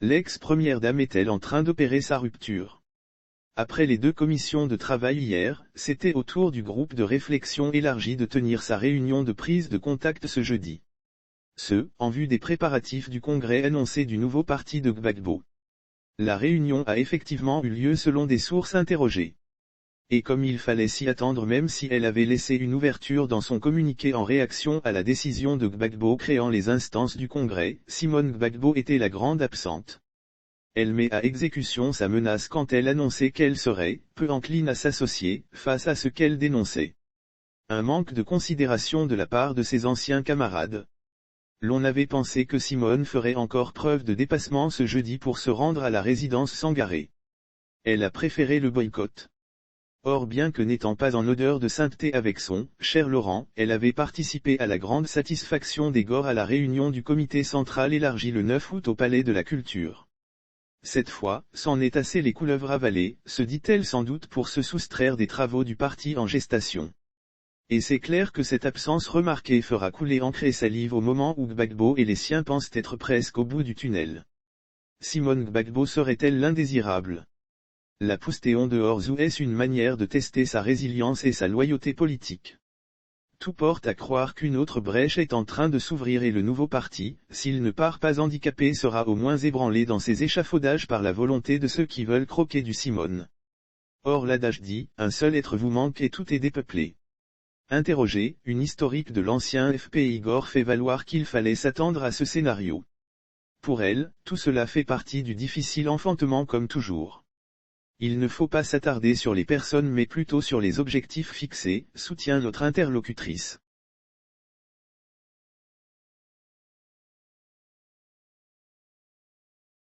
L'ex-première dame est-elle en train d'opérer sa rupture? Après les 2 commissions de travail hier, c'était au tour du groupe de réflexion élargi de tenir sa réunion de prise de contact ce jeudi. En vue des préparatifs du congrès annoncé du nouveau parti de Gbagbo. La réunion a effectivement eu lieu selon des sources interrogées. Et comme il fallait s'y attendre même si elle avait laissé une ouverture dans son communiqué en réaction à la décision de Gbagbo créant les instances du congrès, Simone Gbagbo était la grande absente. Elle met à exécution sa menace quand elle annonçait qu'elle serait, peu encline à s'associer, face à ce qu'elle dénonçait. Un manque de considération de la part de ses anciens camarades. L'on avait pensé que Simone ferait encore preuve de dépassement ce jeudi pour se rendre à la résidence Sangaré. Elle a préféré le boycott. Or bien que n'étant pas en odeur de sainteté avec son « cher Laurent », elle avait participé à la grande satisfaction des Gors à la réunion du comité central élargi le 9 août au Palais de la Culture. Cette fois, c'en est assez les couleuvres avalées, se dit-elle sans doute pour se soustraire des travaux du parti en gestation. Et c'est clair que cette absence remarquée fera couler encre et salive au moment où Gbagbo et les siens pensent être presque au bout du tunnel. Simone Gbagbo serait-elle l'indésirable? La pousser en dehors ou est-ce une manière de tester sa résilience et sa loyauté politique? Tout porte à croire qu'une autre brèche est en train de s'ouvrir et le nouveau parti, s'il ne part pas handicapé sera au moins ébranlé dans ses échafaudages par la volonté de ceux qui veulent croquer du Simone. Or l'adage dit, un seul être vous manque et tout est dépeuplé. Interrogé, une historique de l'ancien FPI Gor fait valoir qu'il fallait s'attendre à ce scénario. Pour elle, tout cela fait partie du difficile enfantement comme toujours. Il ne faut pas s'attarder sur les personnes mais plutôt sur les objectifs fixés, soutient notre interlocutrice.